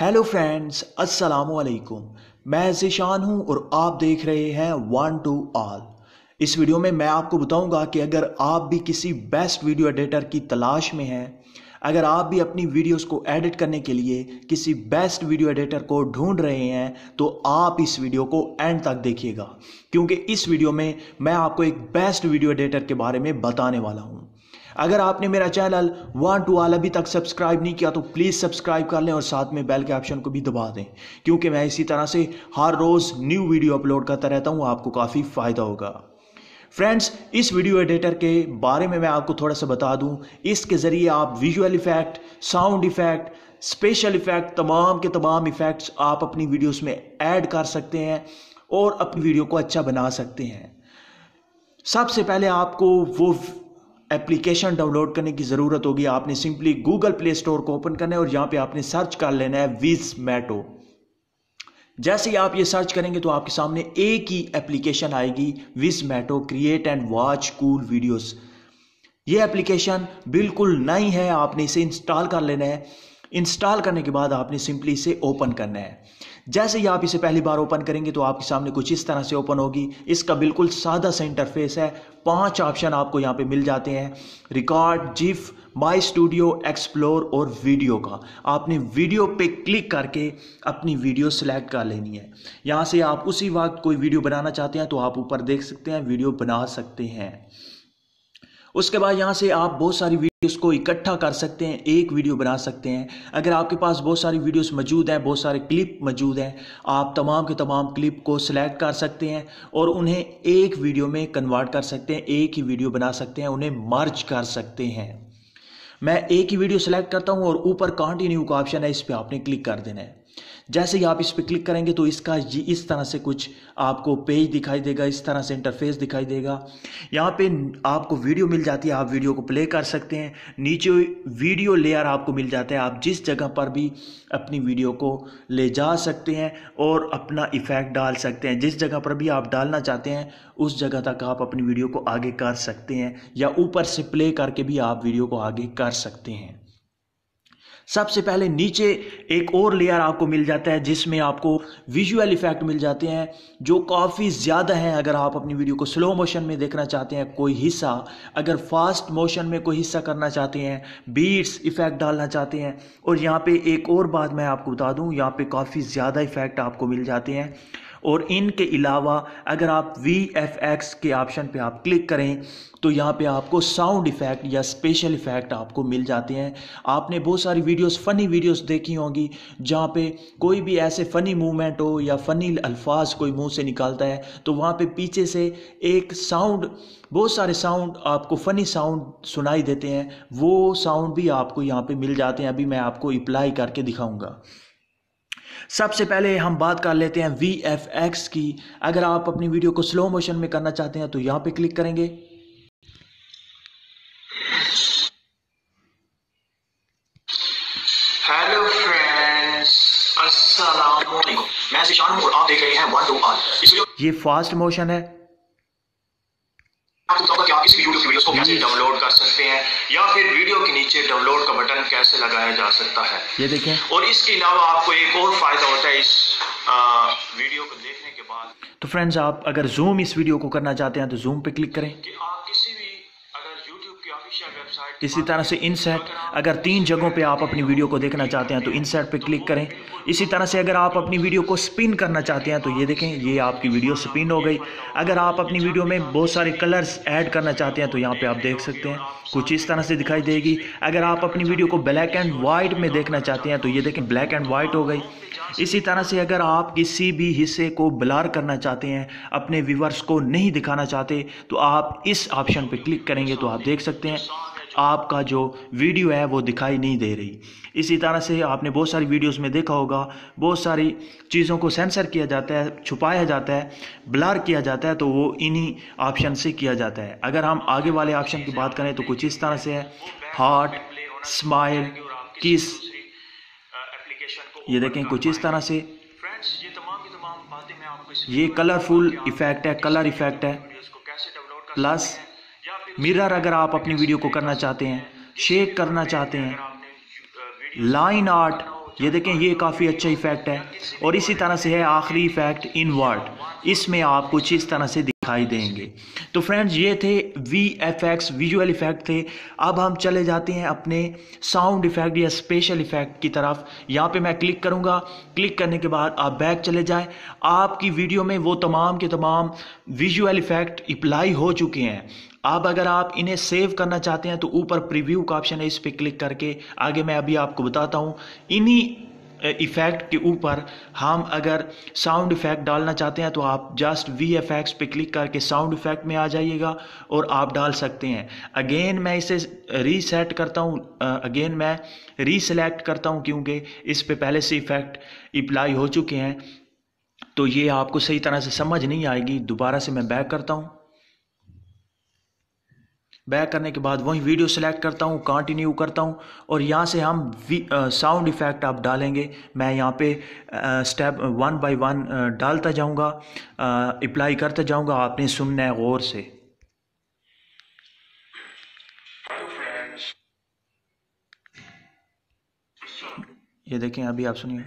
Hello friends, अस्सलामु अलैकुम। मैं ज़ीशान हूं और आप देख रहे हैं वन टू ऑल। इस वीडियो में मैं आपको बताऊंगा कि अगर आप भी किसी बेस्ट वीडियो एडिटर की तलाश में हैं, अगर आप भी अपनी वीडियोस को एडिट करने के लिए किसी बेस्ट वीडियो एडिटर को ढूंढ रहे हैं, तो आप इस वीडियो को एंड तक देखिएगा, क्योंकि इस वीडियो में मैं आपको एक बेस्ट वीडियो एडिटर के बारे में बताने वाला हूं। अगर आपने मेरा चैनल वन टू ऑल अभी तक सब्सक्राइब नहीं किया तो प्लीज़ सब्सक्राइब कर लें और साथ में बेल के ऑप्शन को भी दबा दें, क्योंकि मैं इसी तरह से हर रोज़ न्यू वीडियो अपलोड करता रहता हूं। आपको काफ़ी फ़ायदा होगा। फ्रेंड्स, इस वीडियो एडिटर के बारे में मैं आपको थोड़ा सा बता दूं। इसके ज़रिए आप visual effect, sound effect, special effect, तमाम के तमाम इफ़ेक्ट्स आप अपनी वीडियोस में ऐड कर सकते हैं और अपनी वीडियो को अच्छा बना सकते हैं। सबसे पहले आपको वो एप्लीकेशन डाउनलोड करने की ज़रूरत होगी। आपने सिंपली गूगल प्ले स्टोर को ओपन करना है और यहाँ पे आपने सर्च कर लेना है विज़मैटो। जैसे ही आप ये सर्च करेंगे तो आपके सामने एक ही एप्लीकेशन आएगी, Vizmato create and watch cool videos. ये एप्लीकेशन बिल्कुल नई है, आपने इसे इंस्टॉल कर लेना है। इंस्टॉल करने के बाद आपने सिंपली इसे ओपन करना है। जैसे ही आप इसे पहली बार ओपन करेंगे तो आपके सामने कुछ इस तरह से ओपन होगी। इसका बिल्कुल सादा सा इंटरफेस है। 5 ऑप्शन आपको यहाँ पे मिल जाते हैं: record, GIF, my studio, explore और वीडियो का। आपने वीडियो पे क्लिक करके अपनी वीडियो सिलेक्ट कर लेनी है। यहाँ से आप उसी वक्त कोई वीडियो बनाना चाहते हैं तो आप ऊपर देख सकते हैं, वीडियो बना सकते हैं। उसके बाद यहाँ से आप बहुत सारी वीडियोस को इकट्ठा कर सकते हैं, एक वीडियो बना सकते हैं। अगर आपके पास बहुत सारी वीडियोस मौजूद हैं, बहुत सारे क्लिप मौजूद हैं, आप तमाम के तमाम क्लिप को सिलेक्ट कर सकते हैं और उन्हें एक वीडियो में कन्वर्ट कर सकते हैं, एक ही वीडियो बना सकते हैं, उन्हें मर्ज कर सकते हैं। मैं एक ही वीडियो सेलेक्ट करता हूं और ऊपर कंटिन्यू का ऑप्शन है, इस पर आपने क्लिक कर देना है। जैसे ही आप इस पर क्लिक करेंगे तो इसका इस तरह से कुछ आपको पेज दिखाई देगा, इस तरह से इंटरफेस दिखाई देगा। यहाँ पे आपको वीडियो मिल जाती है, आप वीडियो को प्ले कर सकते हैं। नीचे वीडियो लेयर आपको मिल जाता है, आप जिस जगह पर भी अपनी वीडियो को ले जा सकते हैं और अपना इफेक्ट डाल सकते हैं। जिस जगह पर भी आप डालना चाहते हैं उस जगह तक आप अपनी वीडियो को आगे कर सकते हैं, या ऊपर से प्ले करके भी आप वीडियो को आगे कर सकते हैं। सबसे पहले नीचे एक और लेयर आपको मिल जाता है जिसमें आपको विजुअल इफेक्ट मिल जाते हैं, जो काफ़ी ज़्यादा हैं। अगर आप अपनी वीडियो को स्लो मोशन में देखना चाहते हैं कोई हिस्सा, अगर फास्ट मोशन में कोई हिस्सा करना चाहते हैं, बीट्स इफेक्ट डालना चाहते हैं। और यहाँ पे एक और बात मैं आपको बता दूँ, यहाँ पे काफ़ी ज़्यादा इफेक्ट आपको मिल जाते हैं। और इनके अलावा अगर आप VFX के ऑप्शन पे आप क्लिक करें तो यहाँ पे आपको साउंड इफेक्ट या स्पेशल इफेक्ट आपको मिल जाते हैं। आपने बहुत सारी वीडियोस, फनी वीडियोस देखी होंगी जहाँ पे कोई भी ऐसे फनी मूवमेंट हो या फनी अल्फाज कोई मुंह से निकालता है तो वहाँ पे पीछे से एक साउंड, बहुत सारे साउंड आपको फनी साउंड सुनाई देते हैं। वो साउंड भी आपको यहाँ पे मिल जाते हैं। अभी मैं आपको अप्लाई करके दिखाऊंगा। सबसे पहले हम बात कर लेते हैं VFX की। अगर आप अपनी वीडियो को स्लो मोशन में करना चाहते हैं तो यहाँ पे क्लिक करेंगे। हेलो फ्रेंड्स, अस्सलाम वालेकुम। मैं ज़ीशान हूं और आप देख रहे हैं वन टू ऑल। ये फास्ट मोशन है। आपको बताऊंगा कि आप किसी भी यूट्यूब वीडियोस को कैसे डाउनलोड कर सकते हैं या फिर वीडियो के नीचे डाउनलोड का बटन कैसे लगाया जा सकता है। ये देखें। और इसके अलावा आपको एक और फायदा होता है इस वीडियो को देखने के बाद। तो फ्रेंड्स, आप अगर जूम इस वीडियो को करना चाहते हैं तो जूम पे क्लिक करें। कि आप किसी भी अगर यूट्यूब की ऑफिशियल वेबसाइट इसी तरह से इनसर्ट, अगर 3 जगहों पे आप अपनी वीडियो को देखना चाहते हैं तो इनसर्ट पे क्लिक करें। इसी तरह से अगर आप अपनी वीडियो को स्पिन करना चाहते हैं तो ये देखें, ये आपकी वीडियो स्पिन हो गई। अगर आप अपनी वीडियो में बहुत सारे कलर्स ऐड करना चाहते हैं तो यहाँ पे आप देख सकते हैं, कुछ इस तरह से दिखाई देगी। अगर आप अपनी वीडियो को ब्लैक एंड वाइट में देखना चाहते हैं तो ये देखें, ब्लैक एंड वाइट हो गई। इसी तरह से अगर आप किसी भी हिस्से को ब्लर करना चाहते हैं, अपने व्यूअर्स को नहीं दिखाना चाहते, तो आप इस ऑप्शन पे क्लिक करेंगे तो आप देख सकते हैं आपका जो वीडियो है वो दिखाई नहीं दे रही। इसी तरह से आपने बहुत सारी वीडियोस में देखा होगा, बहुत सारी चीज़ों को सेंसर किया जाता है, छुपाया जाता है, ब्लर किया जाता है, तो वो इन्हीं ऑप्शन से किया जाता है। अगर हम आगे वाले ऑप्शन की बात करें तो कुछ इस तरह से है: हार्ट, स्माइल, किस। ये देखें, कुछ इस तरह से। ये कलरफुल इफेक्ट है, कलर इफेक्ट है। प्लस मिरर, अगर आप अपनी वीडियो को करना चाहते हैं, शेक करना चाहते हैं, लाइन आर्ट, ये देखें, ये काफ़ी अच्छा इफेक्ट है। और इसी तरह से है आखिरी इफेक्ट इनवर्ट, इसमें आप कुछ इस तरह से दिखाई देंगे। तो फ्रेंड्स, ये थे VFX विजुअल इफेक्ट थे। अब हम चले जाते हैं अपने साउंड इफेक्ट या स्पेशल इफेक्ट की तरफ। यहाँ पे मैं क्लिक करूँगा, क्लिक करने के बाद आप बैक चले जाएं। आपकी वीडियो में वो तमाम के तमाम विजुअल इफेक्ट अप्लाई हो चुके हैं। अब अगर आप इन्हें सेव करना चाहते हैं तो ऊपर प्रीव्यू का ऑप्शन है, इस पर क्लिक करके आगे मैं अभी आपको बताता हूँ। इन्हीं इफेक्ट के ऊपर हम अगर साउंड इफेक्ट डालना चाहते हैं तो आप जस्ट VFX पे क्लिक करके साउंड इफेक्ट में आ जाइएगा और आप डाल सकते हैं। अगेन मैं इसे रीसेट करता हूँ, अगेन मैं रीसेलेक्ट करता हूँ क्योंकि इस पे पहले से इफेक्ट अप्लाई हो चुके हैं, तो ये आपको सही तरह से समझ नहीं आएगी। दोबारा से मैं बैक करता हूँ। बैक करने के बाद वही वीडियो सेलेक्ट करता हूँ, कंटिन्यू करता हूँ और यहाँ से हम साउंड इफेक्ट आप डालेंगे। मैं यहाँ पे स्टेप 1 बाय 1 डालता जाऊँगा, अप्लाई करता जाऊँगा। आपने सुनना है गौर से। ये देखें, अभी आप सुनिए।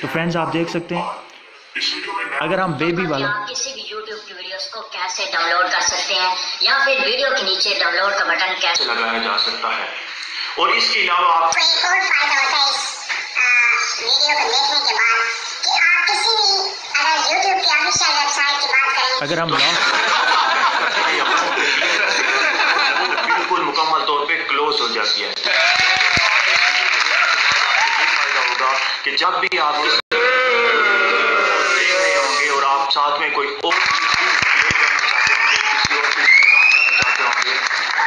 तो फ्रेंड्स, आप देख सकते हैं अगर हम बेबी वाला किसी भी YouTube की वीडियोस को कैसे डाउनलोड कर सकते हैं या फिर वीडियो के नीचे डाउनलोड का बटन कैसे लगाया जा सकता है। और इसके अलावा आप एक और फायदा होता है इस वीडियो को देखने के बाद कि आप किसी भी अगर YouTube की ऑफिशियल वेबसाइट की बात करें, अगर हम बिल्कुल मुकम्मल तौर पे क्लोज हो जाती है। फायदा होगा कि जब भी आप देख रहे होंगे और आप साथ में कोई और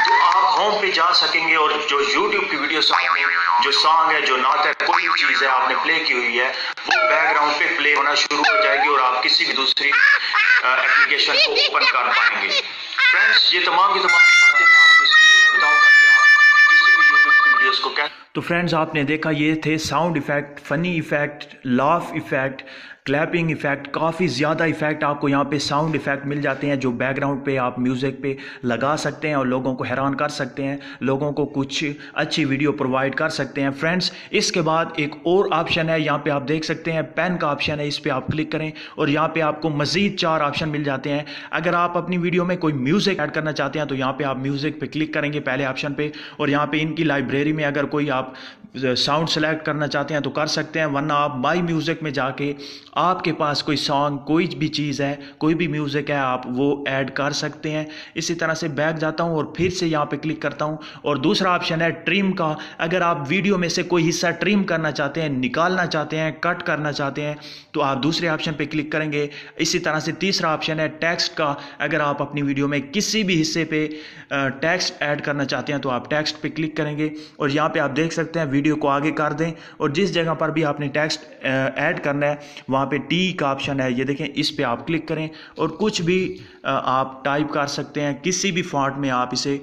तो आप होम पे जा सकेंगे और जो YouTube की वीडियो आपने जो सॉन्ग है, जो नात है, कोई भी चीज़ है आपने प्ले की हुई है, वो बैकग्राउंड पे प्ले होना शुरू हो जाएगी और आप किसी भी दूसरी एप्लीकेशन को ओपन कर पाएंगे। फ्रेंड्स, ये तमाम की तमाम बातें मैं आपको इस वीडियो में बताऊंगा कि आप किसी भी YouTube की वीडियोस को कैसे। तो फ्रेंड्स, आपने देखा ये थे sound effect, funny effect, laugh effect, clapping effect. काफ़ी ज़्यादा इफेक्ट आपको यहाँ पे साउंड इफेक्ट मिल जाते हैं जो बैकग्राउंड पे आप म्यूज़िक पे लगा सकते हैं और लोगों को हैरान कर सकते हैं, लोगों को कुछ अच्छी वीडियो प्रोवाइड कर सकते हैं। फ्रेंड्स, इसके बाद एक और ऑप्शन है, यहाँ पे आप देख सकते हैं पेन का ऑप्शन है, इस पर आप क्लिक करें और यहाँ पे आपको मज़ीद 4 ऑप्शन मिल जाते हैं। अगर आप अपनी वीडियो में कोई म्यूज़िक ऐड करना चाहते हैं तो यहाँ पर आप म्यूज़िक पर क्लिक करेंगे पहले ऑप्शन पर, और यहाँ पर इनकी लाइब्रेरी में अगर कोई आप साउंड सेलेक्ट करना चाहते हैं तो कर सकते हैं, वरना आप माई म्यूज़िक में जाके आपके पास कोई सॉन्ग, कोई भी चीज़ है, कोई भी म्यूज़िक है, आप वो ऐड कर सकते हैं। इसी तरह से बैक जाता हूं और फिर से यहाँ पे क्लिक करता हूं और दूसरा ऑप्शन है ट्रिम का। अगर आप वीडियो में से कोई हिस्सा ट्रिम करना चाहते हैं, निकालना चाहते हैं, कट करना चाहते हैं तो आप दूसरे ऑप्शन पे क्लिक करेंगे। इसी तरह से तीसरा ऑप्शन है टेक्स्ट का। अगर आप अपनी वीडियो में किसी भी हिस्से पे टेक्स्ट ऐड करना चाहते हैं तो आप टेक्स्ट पे क्लिक करेंगे और यहाँ पे आप देख सकते हैं वीडियो को आगे कर दें और जिस जगह पर भी आपने टेक्स्ट ऐड करना है वहाँ पे टी का ऑप्शन है, ये देखें, इस पे आप क्लिक करें और कुछ भी आप टाइप कर सकते हैं। किसी भी फॉन्ट में आप इसे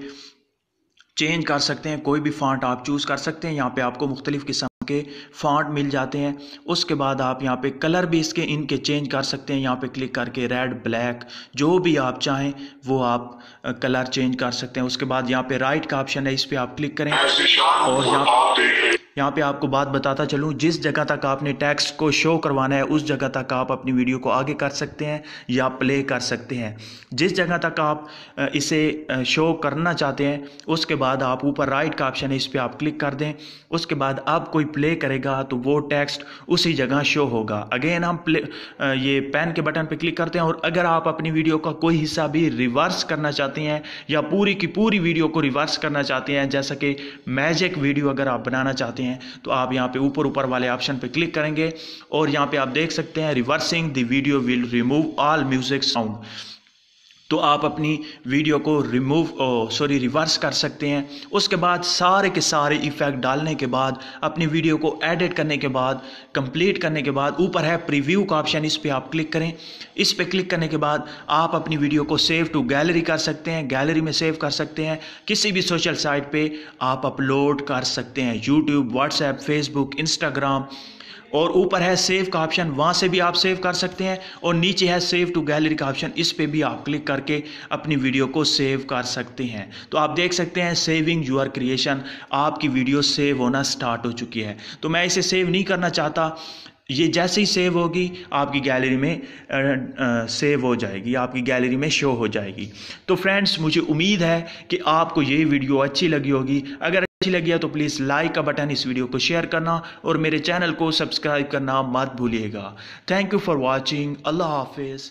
चेंज कर सकते हैं, कोई भी फॉन्ट आप चूज़ कर सकते हैं। यहाँ पे आपको मुख्तलिफ किस्म के फॉन्ट मिल जाते हैं। उसके बाद आप यहाँ पे कलर भी इनके चेंज कर सकते हैं। यहाँ पे क्लिक करके रेड, ब्लैक, जो भी आप चाहें वो आप कलर चेंज कर सकते हैं। उसके बाद यहाँ पे राइट का ऑप्शन है, इस पे आप क्लिक करें और यहाँ पे आपको बात बताता चलूँ, जिस जगह तक आपने टेक्स्ट को शो करवाना है उस जगह तक आप अपनी वीडियो को आगे कर सकते हैं या प्ले कर सकते हैं। जिस जगह तक आप इसे शो करना चाहते हैं उसके बाद आप ऊपर राइट का ऑप्शन है, इस पर आप क्लिक कर दें। उसके बाद अब कोई प्ले करेगा तो वो टेक्स्ट उसी जगह शो होगा। अगेन हम ये पेन के बटन पर क्लिक करते हैं और अगर आप अपनी वीडियो का कोई हिस्सा भी रिवर्स करना चाहते हैं या पूरी की पूरी वीडियो को रिवर्स करना चाहते हैं, जैसा कि मैजिक वीडियो अगर आप बनाना चाहते हैं तो आप यहाँ पे ऊपर वाले ऑप्शन पे क्लिक करेंगे और यहाँ पे आप देख सकते हैं reversing the video will remove all music sound. तो आप अपनी वीडियो को रिवर्स कर सकते हैं। उसके बाद सारे के सारे इफेक्ट डालने के बाद अपनी वीडियो को एडिट करने के बाद, कंप्लीट करने के बाद ऊपर है प्रीव्यू का ऑप्शन, इस पे आप क्लिक करें। इस पे क्लिक करने के बाद आप अपनी वीडियो को सेव टू गैलरी कर सकते हैं, गैलरी में सेव कर सकते हैं। किसी भी सोशल साइट पे आप अपलोड कर सकते हैं, यूट्यूब, व्हाट्सएप, फेसबुक, इंस्टाग्राम और ऊपर है सेव का ऑप्शन, वहाँ से भी आप सेव कर सकते हैं। और नीचे है सेव टू गैलरी का ऑप्शन, इस पे भी आप क्लिक करके अपनी वीडियो को सेव कर सकते हैं। तो आप देख सकते हैं सेविंग योर क्रिएशन, आपकी वीडियो सेव होना स्टार्ट हो चुकी है। तो मैं इसे सेव नहीं करना चाहता, ये जैसे ही सेव होगी आपकी गैलरी में सेव हो जाएगी, आपकी गैलरी में शो हो जाएगी। तो फ्रेंड्स, मुझे उम्मीद है कि आपको ये वीडियो अच्छी लगी होगी। अगर अच्छी लगी है तो प्लीज़ लाइक का बटन, इस वीडियो को शेयर करना और मेरे चैनल को सब्सक्राइब करना मत भूलिएगा। Thank you for watching. अल्लाह हाफिज़।